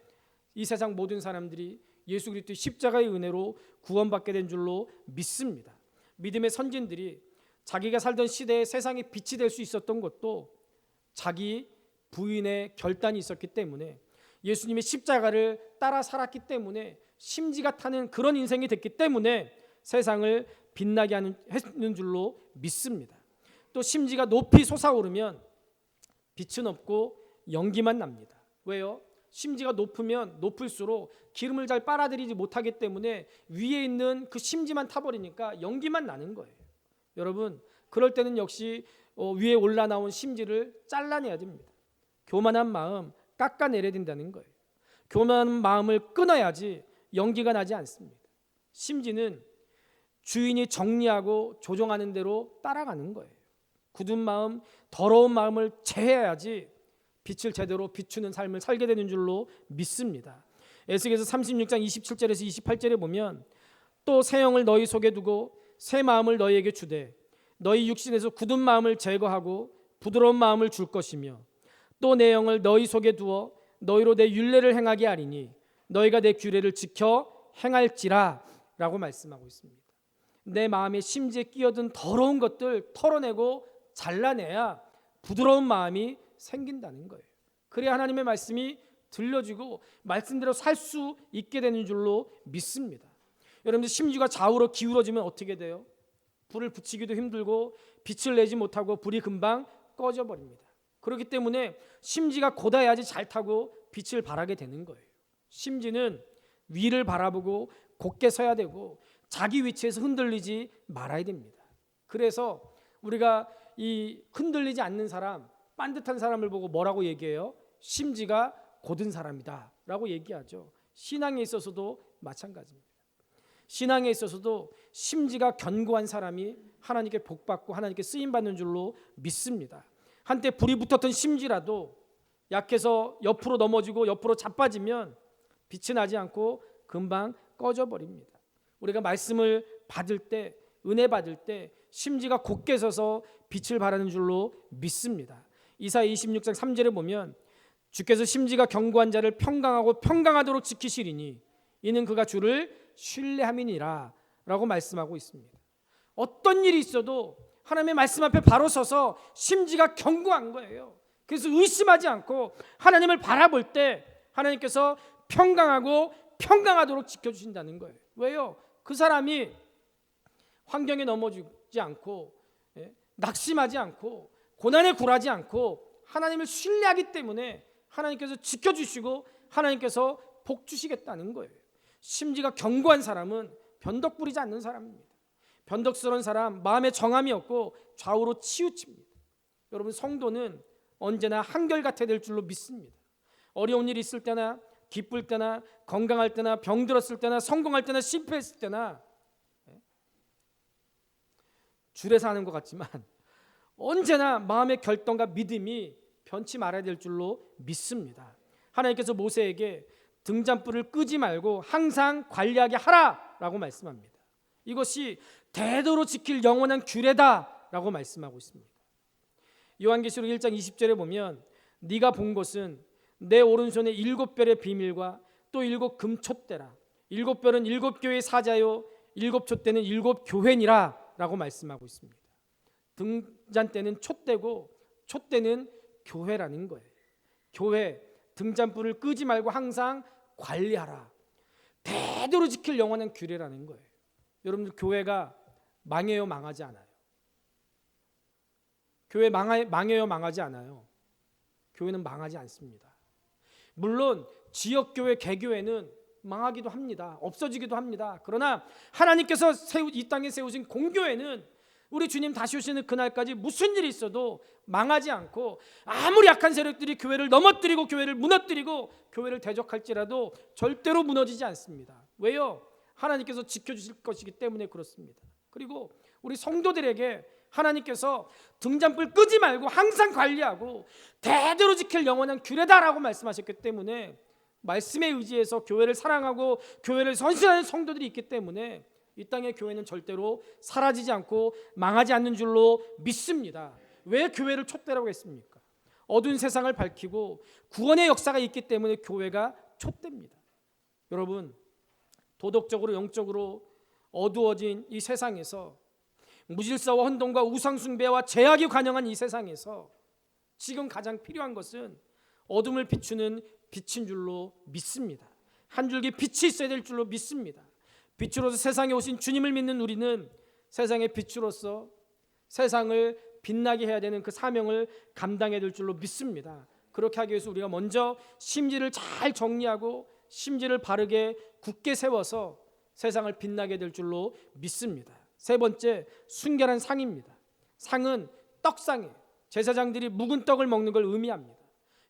이 세상 모든 사람들이 예수 그리스도의 십자가의 은혜로 구원받게 된 줄로 믿습니다. 믿음의 선진들이 자기가 살던 시대에 세상의 빛이 될 수 있었던 것도 자기 부인의 결단이 있었기 때문에, 예수님의 십자가를 따라 살았기 때문에, 심지가 타는 그런 인생이 됐기 때문에 세상을 빛나게 하는 줄로 믿습니다. 또 심지가 높이 솟아오르면 빛은 없고 연기만 납니다. 왜요? 심지가 높으면 높을수록 기름을 잘 빨아들이지 못하기 때문에 위에 있는 그 심지만 타버리니까 연기만 나는 거예요. 여러분, 그럴 때는 역시 위에 올라나온 심지를 잘라내야 됩니다. 교만한 마음 깎아내려야 된다는 거예요. 교만한 마음을 끊어야지 연기가 나지 않습니다. 심지는 주인이 정리하고 조정하는 대로 따라가는 거예요. 굳은 마음, 더러운 마음을 제해야지 빛을 제대로 비추는 삶을 살게 되는 줄로 믿습니다. 에스겔서 36장 27절에서 28절에 보면, 또 새 영을 너희 속에 두고 새 마음을 너희에게 주되 너희 육신에서 굳은 마음을 제거하고 부드러운 마음을 줄 것이며, 또 내 영을 너희 속에 두어 너희로 내 율례를 행하게 하리니 너희가 내 규례를 지켜 행할지라 라고 말씀하고 있습니다. 내 마음의 심지에 끼어든 더러운 것들 털어내고 잘라내야 부드러운 마음이 생긴다는 거예요. 그래야 하나님의 말씀이 들려지고 말씀대로 살 수 있게 되는 줄로 믿습니다. 여러분들, 심지가 좌우로 기울어지면 어떻게 돼요? 불을 붙이기도 힘들고 빛을 내지 못하고 불이 금방 꺼져버립니다. 그렇기 때문에 심지가 곧아야지 잘 타고 빛을 발하게 되는 거예요. 심지는 위를 바라보고 곧게 서야 되고 자기 위치에서 흔들리지 말아야 됩니다. 그래서 우리가 이 흔들리지 않는 사람, 반듯한 사람을 보고 뭐라고 얘기해요? 심지가 곧은 사람이다 라고 얘기하죠. 신앙에 있어서도 마찬가지입니다. 신앙에 있어서도 심지가 견고한 사람이 하나님께 복받고 하나님께 쓰임받는 줄로 믿습니다. 한때 불이 붙었던 심지라도 약해서 옆으로 넘어지고 옆으로 자빠지면 빛이 나지 않고 금방 꺼져버립니다. 우리가 말씀을 받을 때, 은혜 받을 때 심지가 곧게 서서 빛을 발하는 줄로 믿습니다. 이사야 26장 3절에 보면, 주께서 심지가 견고한 자를 평강하고 평강하도록 지키시리니 이는 그가 주를 신뢰함이니라 라고 말씀하고 있습니다. 어떤 일이 있어도 하나님의 말씀 앞에 바로 서서 심지가 견고한 거예요. 그래서 의심하지 않고 하나님을 바라볼 때 하나님께서 평강하고 평강하도록 지켜주신다는 거예요. 왜요? 그 사람이 환경에 넘어지지 않고 낙심하지 않고 고난에 굴하지 않고 하나님을 신뢰하기 때문에 하나님께서 지켜주시고 하나님께서 복 주시겠다는 거예요. 심지가 견고한 사람은 변덕 부리지 않는 사람입니다. 변덕스러운 사람, 마음에 정함이 없고 좌우로 치우칩니다. 여러분, 성도는 언제나 한결같아야 될 줄로 믿습니다. 어려운 일이 있을 때나 기쁠 때나 건강할 때나 병들었을 때나 성공할 때나 실패했을 때나 줄에 사는 것 같지만 언제나 마음의 결단과 믿음이 변치 말아야 될 줄로 믿습니다. 하나님께서 모세에게 등잔불을 끄지 말고 항상 관리하게 하라라고 말씀합니다. 이것이 대대로 지킬 영원한 규례다라고 말씀하고 있습니다. 요한계시록 1장 20절에 보면, 네가 본 것은 내 오른손에 7별의 비밀과 또 7 금촛대라. 7별은 7교회의 사자요 7촛대는 7교회니라 라고 말씀하고 있습니다. 등잔대는 촛대고 촛대는 교회라는 거예요. 교회, 등잔불을 끄지 말고 항상 관리하라. 대대로 지킬 영원한 규례라는 거예요. 여러분들, 교회가 망해요, 망하지 않아요? 교회 망해요, 망하지 않아요? 교회는 망하지 않습니다. 물론 지역교회, 개교회는 망하기도 합니다. 없어지기도 합니다. 그러나 하나님께서 이 땅에 세우신 공교회는 우리 주님 다시 오시는 그날까지 무슨 일이 있어도 망하지 않고, 아무리 약한 세력들이 교회를 넘어뜨리고 교회를 무너뜨리고 교회를 대적할지라도 절대로 무너지지 않습니다. 왜요? 하나님께서 지켜주실 것이기 때문에 그렇습니다. 그리고 우리 성도들에게 하나님께서 등잔불 끄지 말고 항상 관리하고 대대로 지킬 영원한 규례다라고 말씀하셨기 때문에, 말씀에 의지해서 교회를 사랑하고 교회를 선신하는 성도들이 있기 때문에 이 땅의 교회는 절대로 사라지지 않고 망하지 않는 줄로 믿습니다. 왜 교회를 촛대라고 했습니까? 어두운 세상을 밝히고 구원의 역사가 있기 때문에 교회가 촛대입니다. 여러분, 도덕적으로 영적으로 어두워진 이 세상에서, 무질서와 혼돈과 우상숭배와 죄악이 관영한 이 세상에서 지금 가장 필요한 것은 어둠을 비추는 빛인 줄로 믿습니다. 한 줄기 빛이 있어야 될 줄로 믿습니다. 빛으로서 세상에 오신 주님을 믿는 우리는 세상의 빛으로서 세상을 빛나게 해야 되는 그 사명을 감당해야 될 줄로 믿습니다. 그렇게 하기 위해서 우리가 먼저 심지를 잘 정리하고 심지를 바르게 굳게 세워서 세상을 빛나게 될 줄로 믿습니다. 세 번째, 순결한 상입니다. 상은 떡상이에요. 제사장들이 묵은 떡을 먹는 걸 의미합니다.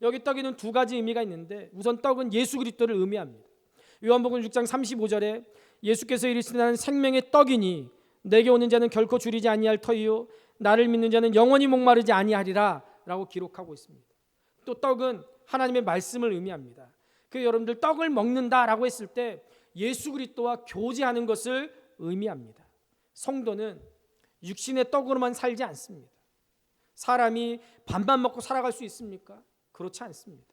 여기 떡에는 두 가지 의미가 있는데, 우선 떡은 예수 그리스도를 의미합니다. 요한복음 6장 35절에 예수께서 이르시되 나는 생명의 떡이니 내게 오는 자는 결코 줄이지 아니할 터이요 나를 믿는 자는 영원히 목마르지 아니하리라 라고 기록하고 있습니다. 또 떡은 하나님의 말씀을 의미합니다. 그 여러분들 떡을 먹는다라고 했을 때 예수 그리스도와 교제하는 것을 의미합니다. 성도는 육신의 떡으로만 살지 않습니다. 사람이 밥만 먹고 살아갈 수 있습니까? 그렇지 않습니다.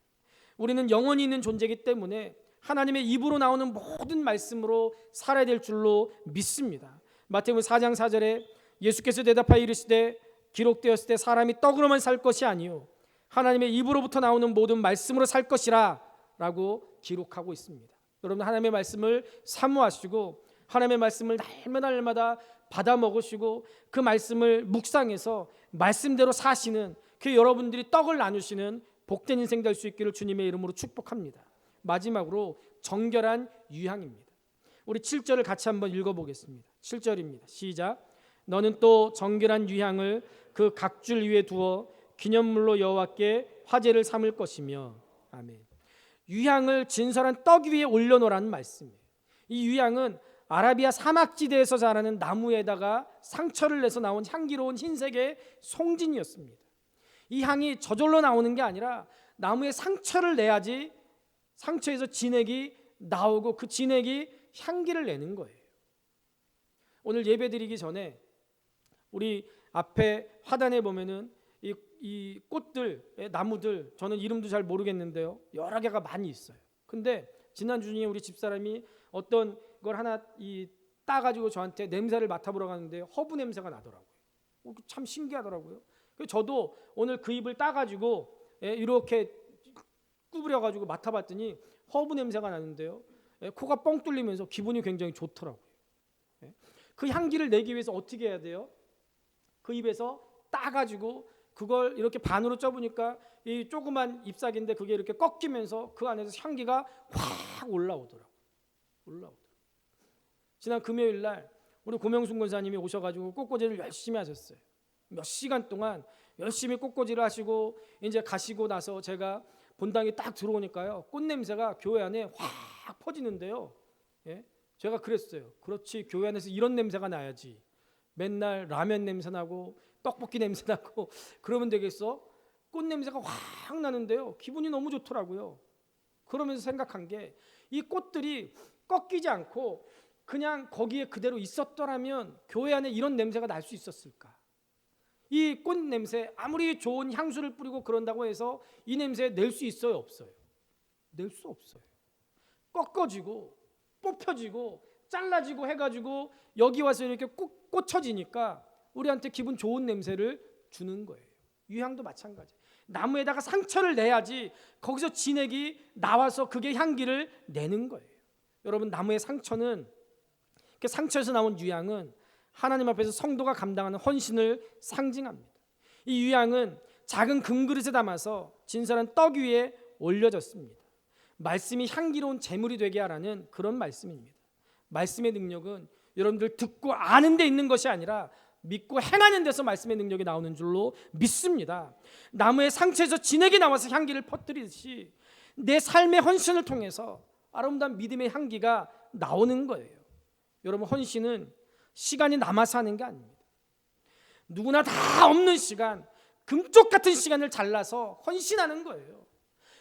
우리는 영원히 있는 존재이기 때문에 하나님의 입으로 나오는 모든 말씀으로 살아야 될 줄로 믿습니다. 마태복음 4장 4절에 예수께서 대답하여 이르시되 기록되었을 때 사람이 떡으로만 살 것이 아니요 하나님의 입으로부터 나오는 모든 말씀으로 살 것이라 라고 기록하고 있습니다. 여러분, 하나님의 말씀을 사모하시고 하나님의 말씀을 날마다 받아 먹으시고 그 말씀을 묵상해서 말씀대로 사시는 그 여러분들이 떡을 나누시는 복된 인생 될 수 있기를 주님의 이름으로 축복합니다. 마지막으로 정결한 유향입니다. 우리 7절을 같이 한번 읽어보겠습니다. 7절입니다. 시작. 너는 또 정결한 유향을 그 각줄 위에 두어 기념물로 여호와께 화제를 삼을 것이며. 아멘. 유향을 진설한 떡 위에 올려놓으라는 말씀이에요. 이 유향은 아라비아 사막지대에서 자라는 나무에다가 상처를 내서 나온 향기로운 흰색의 송진이었습니다. 이 향이 저절로 나오는 게 아니라 나무에 상처를 내야지 상처에서 진액이 나오고 그 진액이 향기를 내는 거예요. 오늘 예배 드리기 전에 우리 앞에 화단에 보면은 이 꽃들, 나무들, 저는 이름도 잘 모르겠는데요, 여러 개가 많이 있어요. 근데 지난주 중에 우리 집사람이 어떤 걸 하나 따가지고 저한테 냄새를 맡아보러 가는데 허브 냄새가 나더라고요. 참 신기하더라고요. 저도 오늘 그 잎을 따가지고 이렇게 구부려가지고 맡아봤더니 허브 냄새가 나는데요, 코가 뻥 뚫리면서 기분이 굉장히 좋더라고요. 그 향기를 내기 위해서 어떻게 해야 돼요? 그 잎에서 따가지고 그걸 이렇게 반으로 쪄보니까 이 조그만 잎사귀인데 그게 이렇게 꺾이면서 그 안에서 향기가 확 올라오더라고요. 지난 금요일 날 우리 고명순 권사님이 오셔가지고 꽃꽂이를 열심히 하셨어요. 몇 시간 동안 열심히 꽃꽂이를 하시고 이제 가시고 나서 제가 본당에 딱 들어오니까요, 꽃 냄새가 교회 안에 확 퍼지는데요. 제가 그랬어요. 그렇지, 교회 안에서 이런 냄새가 나야지. 맨날 라면 냄새 나고 떡볶이 냄새 나고 그러면 되겠어? 꽃 냄새가 확 나는데요, 기분이 너무 좋더라고요. 그러면서 생각한 게, 이 꽃들이 꺾이지 않고 그냥 거기에 그대로 있었더라면 교회 안에 이런 냄새가 날 수 있었을까? 이 꽃 냄새, 아무리 좋은 향수를 뿌리고 그런다고 해서 이 냄새 낼 수 있어요, 없어요? 낼 수 없어요. 꺾어지고 뽑혀지고 잘라지고 해가지고 여기 와서 이렇게 꽂혀지니까 우리한테 기분 좋은 냄새를 주는 거예요. 유향도 마찬가지. 나무에다가 상처를 내야지 거기서 진액이 나와서 그게 향기를 내는 거예요. 여러분, 나무의 상처는, 그 상처에서 나온 유향은 하나님 앞에서 성도가 감당하는 헌신을 상징합니다. 이 유향은 작은 금그릇에 담아서 진설한 떡 위에 올려졌습니다. 말씀이 향기로운 제물이 되게 하라는 그런 말씀입니다. 말씀의 능력은 여러분들 듣고 아는 데 있는 것이 아니라 믿고 행하는 데서 말씀의 능력이 나오는 줄로 믿습니다. 나무의 상처에서 진액이 나와서 향기를 퍼뜨리듯이 내 삶의 헌신을 통해서 아름다운 믿음의 향기가 나오는 거예요. 여러분, 헌신은 시간이 남아서 하는 게 아닙니다. 누구나 다 없는 시간, 금쪽 같은 시간을 잘라서 헌신하는 거예요.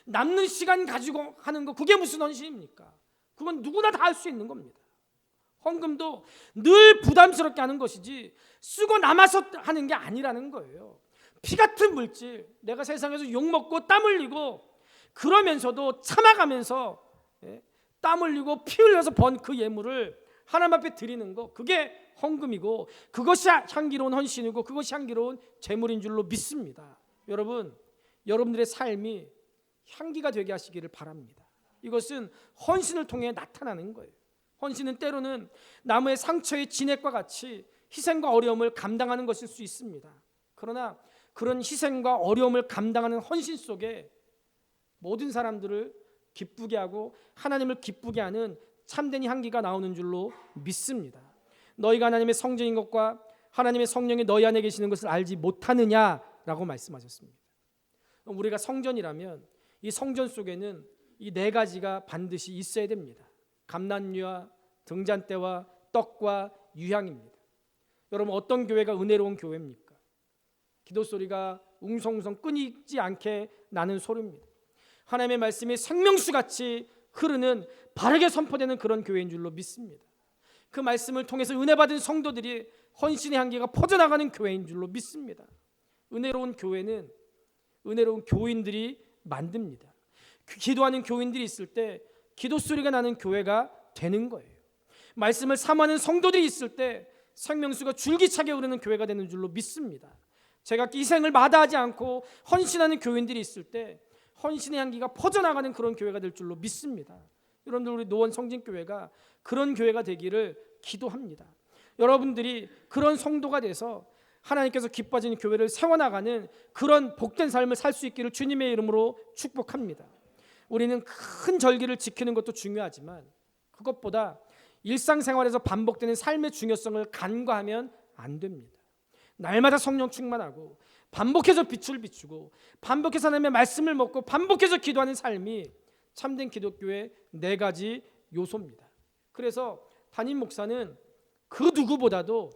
남는 시간 가지고 하는 거, 그게 무슨 헌신입니까? 그건 누구나 다 할 수 있는 겁니다. 헌금도 늘 부담스럽게 하는 것이지 쓰고 남아서 하는 게 아니라는 거예요. 피 같은 물질, 내가 세상에서 욕먹고 땀 흘리고 그러면서도 참아가면서 땀 흘리고 피 흘려서 번 그 예물을 하나님 앞에 드리는 거, 그게 헌금이고 그것이 향기로운 헌신이고 그것이 향기로운 제물인 줄로 믿습니다. 여러분, 여러분들의 삶이 향기가 되게 하시기를 바랍니다. 이것은 헌신을 통해 나타나는 거예요. 헌신은 때로는 나무의 상처의 진액과 같이 희생과 어려움을 감당하는 것일 수 있습니다. 그러나 그런 희생과 어려움을 감당하는 헌신 속에 모든 사람들을 기쁘게 하고 하나님을 기쁘게 하는 참된 향기가 나오는 줄로 믿습니다. 너희가 하나님의 성전인 것과 하나님의 성령이 너희 안에 계시는 것을 알지 못하느냐라고 말씀하셨습니다. 우리가 성전이라면 이 성전 속에는 이 네 가지가 반드시 있어야 됩니다. 감난유와 등잔대와 떡과 유향입니다. 여러분, 어떤 교회가 은혜로운 교회입니까? 기도 소리가 웅성웅성 끊이지 않게 나는 소리입니다. 하나님의 말씀이 생명수같이 흐르는, 바르게 선포되는 그런 교회인 줄로 믿습니다. 그 말씀을 통해서 은혜 받은 성도들이 헌신의 향기가 퍼져나가는 교회인 줄로 믿습니다. 은혜로운 교회는 은혜로운 교인들이 만듭니다. 기도하는 교인들이 있을 때 기도 소리가 나는 교회가 되는 거예요. 말씀을 사모하는 성도들이 있을 때 생명수가 줄기차게 흐르는 교회가 되는 줄로 믿습니다. 제가 희생을 마다하지 않고 헌신하는 교인들이 있을 때 헌신의 향기가 퍼져나가는 그런 교회가 될 줄로 믿습니다. 여러분들, 우리 노원 성진교회가 그런 교회가 되기를 기도합니다. 여러분들이 그런 성도가 돼서 하나님께서 기뻐하시는 교회를 세워나가는 그런 복된 삶을 살 수 있기를 주님의 이름으로 축복합니다. 우리는 큰 절기를 지키는 것도 중요하지만 그것보다 일상생활에서 반복되는 삶의 중요성을 간과하면 안 됩니다. 날마다 성령 충만하고 반복해서 빛을 비추고 반복해서 하나님의 말씀을 먹고 반복해서 기도하는 삶이 참된 기독교의 네 가지 요소입니다. 그래서 담임 목사는 그 누구보다도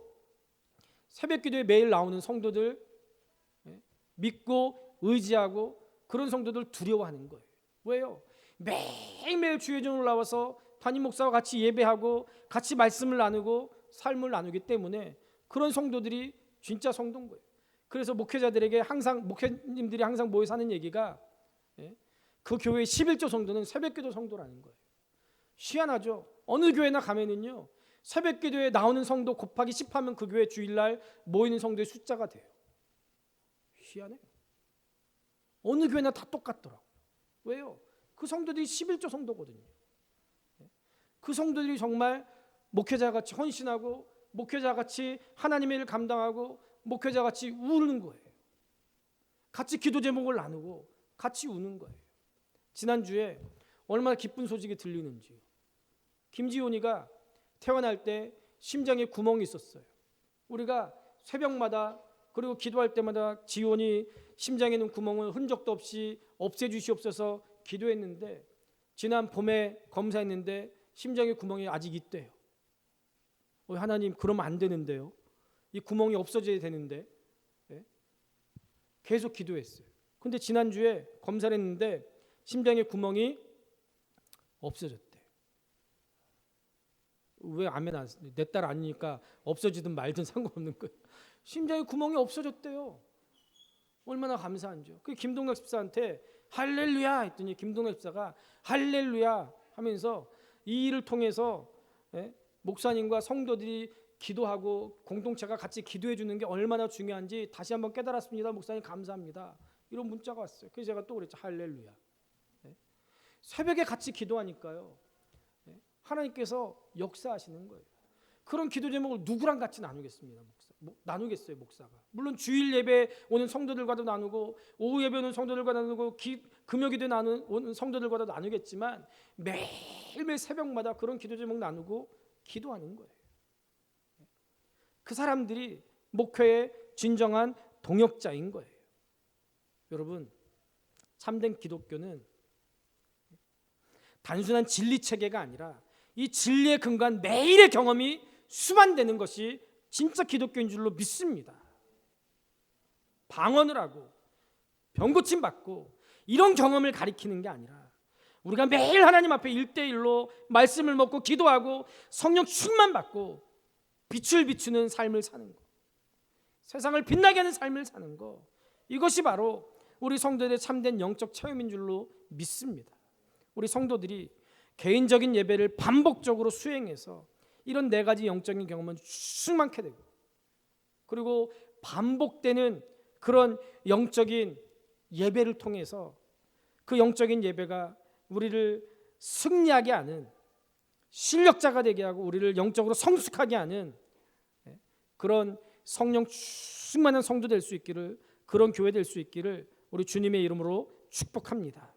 새벽 기도에 매일 나오는 성도들 믿고 의지하고 그런 성도들 두려워하는 거예요. 왜요? 매일매일 주의전으로 나와서 담임 목사와 같이 예배하고 같이 말씀을 나누고 삶을 나누기 때문에 그런 성도들이 진짜 성도인 거예요. 그래서 목회자들에게 항상, 목회님들이 항상 모여서 하는 얘기가 그 교회의 11조 성도는 새벽기도 성도라는 거예요. 희한하죠? 어느 교회나 가면은요, 새벽기도에 나오는 성도 곱하기 10하면 그 교회 주일날 모이는 성도의 숫자가 돼요. 희한해요. 어느 교회나 다 똑같더라고요. 왜요? 그 성도들이 11조 성도거든요. 그 성도들이 정말 목회자같이 헌신하고 목회자같이 하나님의 일을 감당하고 목회자같이 우는 거예요. 같이 기도 제목을 나누고 같이 우는 거예요. 지난주에 얼마나 기쁜 소식이 들리는지요. 김지훈이가 태어날 때 심장에 구멍이 있었어요. 우리가 새벽마다 그리고 기도할 때마다 지훈이 심장에 있는 구멍을 흔적도 없이 없애주시옵소서 기도했는데 지난 봄에 검사했는데 심장에 구멍이 아직 있대요. 하나님, 그러면 안 되는데요. 이 구멍이 없어져야 되는데. 계속 기도했어요. 근데 지난주에 검사를 했는데 심장에 구멍이 없어졌대. 왜 아멘 안 했어요? 내 딸 아니니까 없어지든 말든 상관없는 거예요. 심장에 구멍이 없어졌대요. 얼마나 감사한지요. 그 김동혁 집사한테 할렐루야 했더니 김동혁 집사가 할렐루야 하면서 이 일을 통해서 목사님과 성도들이 기도하고 공동체가 같이 기도해 주는 게 얼마나 중요한지 다시 한번 깨달았습니다. 목사님 감사합니다. 이런 문자가 왔어요. 그래서 제가 또 그랬죠. 할렐루야. 새벽에 같이 기도하니까요, 하나님께서 역사하시는 거예요. 그런 기도 제목을 누구랑 같이 나누겠습니다. 나누겠어요, 목사가. 물론 주일 예배 오는 성도들과도 나누고 오후 예배 오는 성도들과 나누고 금요 기도 오는 성도들과도 나누겠지만 매일매일 새벽마다 그런 기도 제목 나누고 기도하는 거예요. 그 사람들이 목회의 진정한 동역자인 거예요. 여러분, 참된 기독교는 단순한 진리 체계가 아니라 이 진리의 근간 매일의 경험이 수반되는 것이 진짜 기독교인 줄로 믿습니다. 방언을 하고 병고침 받고 이런 경험을 가리키는 게 아니라 우리가 매일 하나님 앞에 1대1로 말씀을 먹고 기도하고 성령 충만 받고 빛을 비추는 삶을 사는 거, 세상을 빛나게 하는 삶을 사는 거, 이것이 바로 우리 성도들의 참된 영적 체험인 줄로 믿습니다. 우리 성도들이 개인적인 예배를 반복적으로 수행해서 이런 4가지 영적인 경험은 충만케 되고, 그리고 반복되는 그런 영적인 예배를 통해서 그 영적인 예배가 우리를 승리하게 하는, 실력자가 되게 하고 우리를 영적으로 성숙하게 하는 그런 성령 충만한 성도 될 수 있기를, 그런 교회 될 수 있기를 우리 주님의 이름으로 축복합니다.